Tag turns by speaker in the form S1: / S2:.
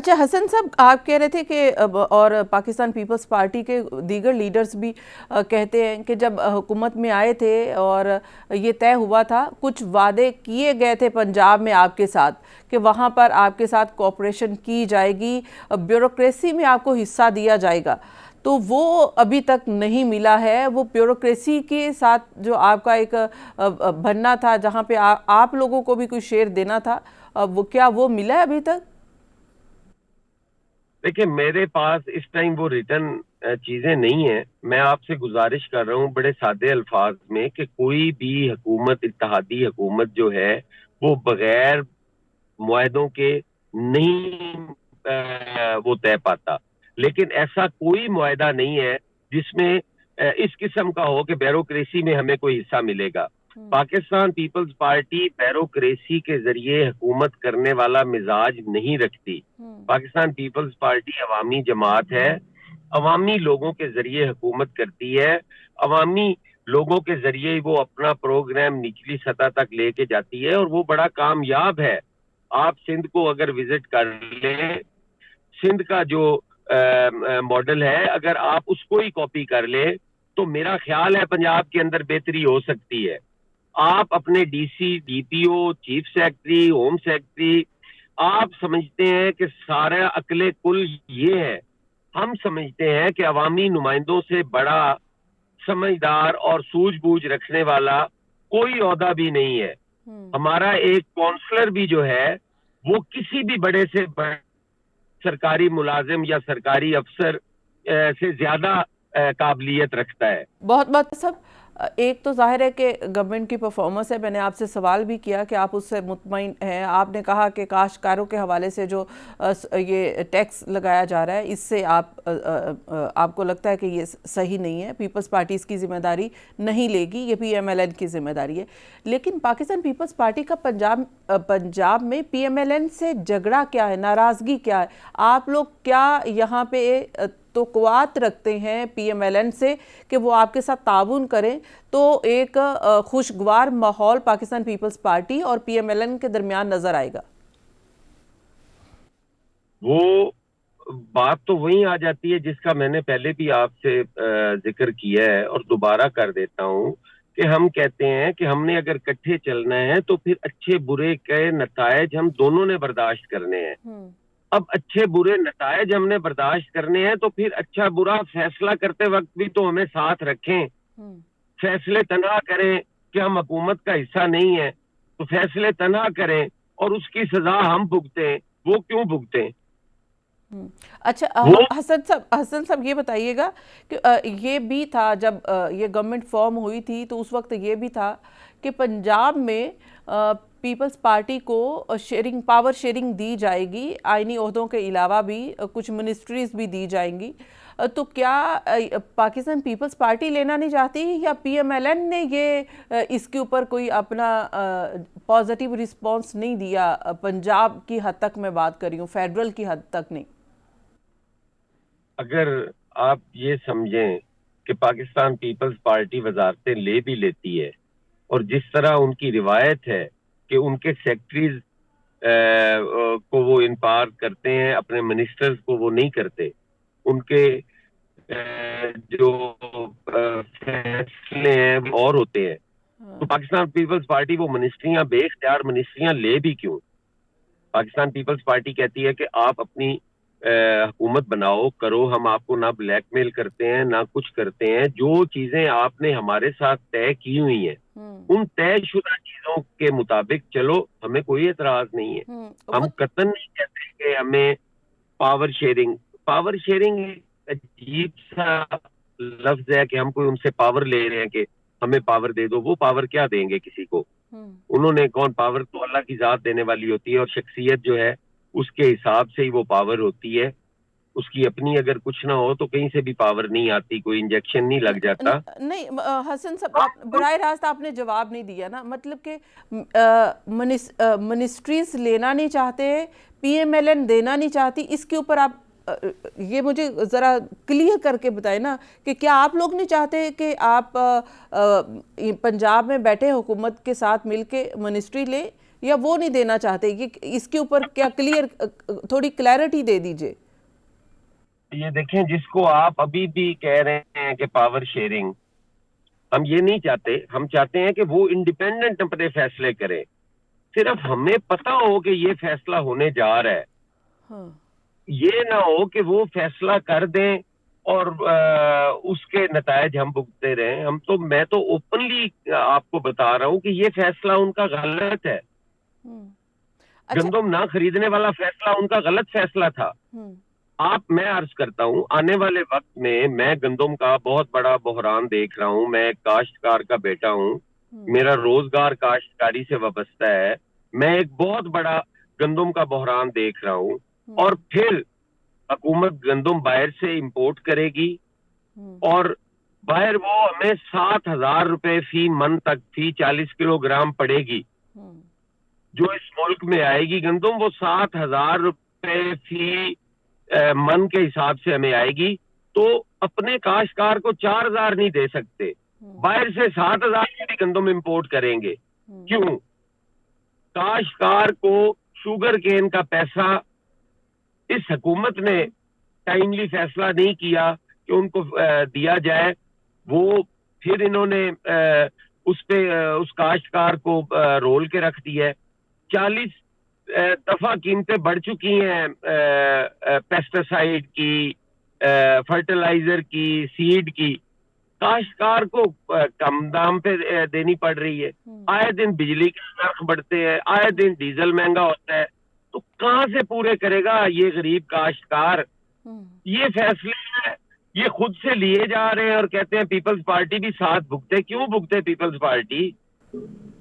S1: اچھا حسن صاحب، آپ کہہ رہے تھے کہ اور پاکستان پیپلز پارٹی کے دیگر لیڈرز بھی کہتے ہیں کہ جب حکومت میں آئے تھے اور یہ طے ہوا تھا، کچھ وعدے کیے گئے تھے پنجاب میں آپ کے ساتھ کہ وہاں پر آپ کے ساتھ کوآپریشن کی جائے گی، بیوروکریسی میں آپ کو حصہ دیا جائے گا، تو وہ ابھی تک نہیں ملا ہے۔ وہ بیوروکریسی کے ساتھ جو آپ کا ایک بننا تھا، جہاں پہ آپ لوگوں کو بھی کوئی شیئر دینا تھا، وہ کیا وہ ملا ہے ابھی تک؟
S2: دیکھیں، میرے پاس اس ٹائم وہ ریٹن چیزیں نہیں ہیں۔ میں آپ سے گزارش کر رہا ہوں بڑے سادے الفاظ میں کہ کوئی بھی حکومت، اتحادی حکومت جو ہے وہ بغیر معاہدوں کے نہیں وہ طے پاتا، لیکن ایسا کوئی معاہدہ نہیں ہے جس میں اس قسم کا ہو کہ بیوروکریسی میں ہمیں کوئی حصہ ملے گا۔ پاکستان پیپلز پارٹی بیوروکریسی کے ذریعے حکومت کرنے والا مزاج نہیں رکھتی۔ پاکستان پیپلز پارٹی عوامی جماعت ہے، عوامی لوگوں کے ذریعے حکومت کرتی ہے، عوامی لوگوں کے ذریعے وہ اپنا پروگرام نچلی سطح تک لے کے جاتی ہے، اور وہ بڑا کامیاب ہے۔ آپ سندھ کو اگر وزٹ کر لیں، سندھ کا جو ماڈل ہے، اگر آپ اس کو ہی کاپی کر لیں تو میرا خیال ہے پنجاب کے اندر بہتری ہو سکتی ہے۔ آپ اپنے ڈی سی، ڈی پی او، چیف سیکرٹری، ہوم سیکرٹری، آپ سمجھتے ہیں کہ سارا عقل کل یہ ہے۔ ہم سمجھتے ہیں کہ عوامی نمائندوں سے بڑا سمجھدار اور سوجھ بوجھ رکھنے والا کوئی عہدہ بھی نہیں ہے۔ ہمارا ایک کونسلر بھی جو ہے وہ کسی بھی بڑے سے بڑے سرکاری ملازم یا سرکاری افسر سے زیادہ قابلیت رکھتا ہے۔
S1: بہت بہت سب ایک تو ظاہر ہے کہ گورنمنٹ کی پرفارمنس ہے۔ میں نے آپ سے سوال بھی کیا کہ آپ اس سے مطمئن ہیں۔ آپ نے کہا کہ کاشتکاروں کے حوالے سے جو یہ ٹیکس لگایا جا رہا ہے، اس سے آپ کو لگتا ہے کہ یہ صحیح نہیں ہے، پیپلز پارٹی اس کی ذمہ داری نہیں لے گی، یہ پی ایم ایل این کی ذمہ داری ہے۔ لیکن پاکستان پیپلز پارٹی کا پنجاب میں پی ایم ایل این سے جھگڑا کیا ہے، ناراضگی کیا ہے؟ آپ لوگ کیا یہاں پہ توقعات رکھتے ہیں پی ایم ایل این سے کہ وہ آپ کے ساتھ تعاون کریں تو ایک خوشگوار ماحول پاکستان پیپلز پارٹی اور پی ایم ایل این کے درمیان نظر آئے گا؟
S2: وہ بات تو وہیں آ جاتی ہے جس کا میں نے پہلے بھی آپ سے ذکر کیا ہے اور دوبارہ کر دیتا ہوں کہ ہم کہتے ہیں کہ ہم نے اگر کٹھے چلنا ہے تو پھر اچھے برے کے نتائج ہم دونوں نے برداشت کرنے ہیں۔ اب اچھے برے نتائج ہم نے برداشت کرنے ہیں تو پھر اچھا برا فیصلہ کرتے وقت بھی تو ہمیں ساتھ رکھیں۔ فیصلے تنہا کریں کہ ہم حکومت کا حصہ نہیں ہیں تو فیصلے تنہا کریں اور اس کی سزا ہم بھگتیں، وہ کیوں بھگتیں؟
S1: اچھا حسن صاحب یہ بتائیے گا کہ یہ بھی تھا جب یہ گورنمنٹ فارم ہوئی تھی تو اس وقت یہ بھی تھا کہ پنجاب میں پیپلز پارٹی کو پاور شیئرنگ دی جائے گی، آئینی عہدوں کے علاوہ بھی کچھ منسٹریز بھی دی جائیں گی، تو کیا پاکستان پیپلز پارٹی لینا نہیں چاہتی یا پی ایم ایل این نے یہ اس کے اوپر کوئی اپنا پازیٹیو رسپانس نہیں دیا؟ پنجاب کی حد تک میں بات کر رہی ہوں، فیڈرل کی حد تک نہیں۔
S2: اگر آپ یہ سمجھیں کہ پاکستان پیپلز پارٹی وزارتیں لے بھی لیتی ہے اور جس طرح ان کی روایت ہے کہ ان کے سیکٹریز کو وہ انپار کرتے ہیں، اپنے منسٹرز کو وہ نہیں کرتے، ان کے جو فیصلے ہیں وہ اور ہوتے ہیں، تو پاکستان پیپلز پارٹی وہ منسٹریاں بے اختیار منسٹریاں لے بھی کیوں؟ پاکستان پیپلز پارٹی کہتی ہے کہ آپ اپنی حکومت بناؤ کرو، ہم آپ کو نہ بلیک میل کرتے ہیں نہ کچھ کرتے ہیں، جو چیزیں آپ نے ہمارے ساتھ طے کی ہوئی ہیں ان طے شدہ چیزوں کے مطابق چلو، ہمیں کوئی اعتراض نہیں ہے۔ ہم قطعاً نہیں کہتے کہ ہمیں پاور شیئرنگ ایک عجیب سا لفظ ہے کہ ہم کوئی ان سے پاور لے رہے ہیں کہ ہمیں پاور دے دو۔ وہ پاور کیا دیں گے کسی کو؟ انہوں نے کون؟ پاور تو اللہ کی ذات دینے والی ہوتی ہے اور شخصیت جو ہے اس کے حساب سے ہی وہ پاور ہوتی ہے۔ اس کی اپنی اگر کچھ نہ ہو تو کہیں سے بھی پاور نہیں آتی، کوئی انجیکشن نہیں لگ جاتا۔
S1: نہیں حسن صاحب، براہ راست آپ نے جواب نہیں دیا نا، مطلب کہ منسٹریز لینا نہیں چاہتے، پی ایم ایل این دینا نہیں چاہتی، اس کے اوپر آپ یہ مجھے ذرا کلیئر کر کے بتائیں نا کہ کیا آپ لوگ نہیں چاہتے کہ آپ پنجاب میں بیٹھے حکومت کے ساتھ مل کے منسٹری لیں، یا وہ نہیں دینا چاہتے؟ اس کے اوپر کیا کلیئر تھوڑی کلیئرٹی دے دیجئے.
S2: یہ دیکھیں، جس کو آپ ابھی بھی کہہ رہے ہیں کہ پاور شیئرنگ، ہم یہ نہیں چاہتے. ہم چاہتے ہیں کہ وہ انڈیپینڈنٹ اپنے فیصلے کریں. صرف ہمیں پتہ ہو کہ یہ فیصلہ ہونے جا رہا ہے.
S1: ہاں
S2: یہ نہ ہو کہ وہ فیصلہ کر دیں اور اس کے نتائج ہم بھگتتے رہیں. میں تو اوپنلی آپ کو بتا رہا ہوں کہ یہ فیصلہ ان کا غلط ہے.
S1: اچھا.
S2: گندم نہ خریدنے والا فیصلہ ان کا غلط فیصلہ تھا. میں عرض کرتا ہوں، آنے والے وقت میں گندم کا بہت بڑا بحران دیکھ رہا ہوں. میں ایک کاشتکار کا بیٹا ہوں، میرا روزگار کاشتکاری سے وابستہ ہے. میں ایک بہت بڑا گندم کا بحران دیکھ رہا ہوں. اور پھر حکومت گندم باہر سے امپورٹ کرے گی اور باہر وہ ہمیں 7,000 روپے فی من تک فی 40 کلو گرام پڑے گی. جو اس ملک میں آئے گی گندم، وہ 7,000 روپے فی من کے حساب سے ہمیں آئے گی. تو اپنے کاشتکار کو 4,000 نہیں دے سکتے، باہر سے 7,000 کی بھی گندم امپورٹ کریں گے. کیوں؟ کاشتکار کو شوگر کین کا پیسہ اس حکومت نے ٹائملی فیصلہ نہیں کیا کہ ان کو دیا جائے. وہ پھر انہوں نے اس کاشتکار کو رول کے رکھ دیا ہے. 40 دفعہ قیمتیں بڑھ چکی ہیں پیسٹیسائیڈ کی، فرٹیلائزر کی، سیڈ کی. کاشتکار کو کم دام پہ دینی پڑ رہی ہے. آئے دن بجلی کے نرخ بڑھتے ہیں، آئے دن ڈیزل مہنگا ہوتا ہے. تو کہاں سے پورے کرے گا یہ غریب کاشتکار؟ یہ فیصلے یہ خود سے لیے جا رہے ہیں اور کہتے ہیں پیپلز پارٹی بھی ساتھ بھگتے. کیوں بھگتے پیپلز پارٹی؟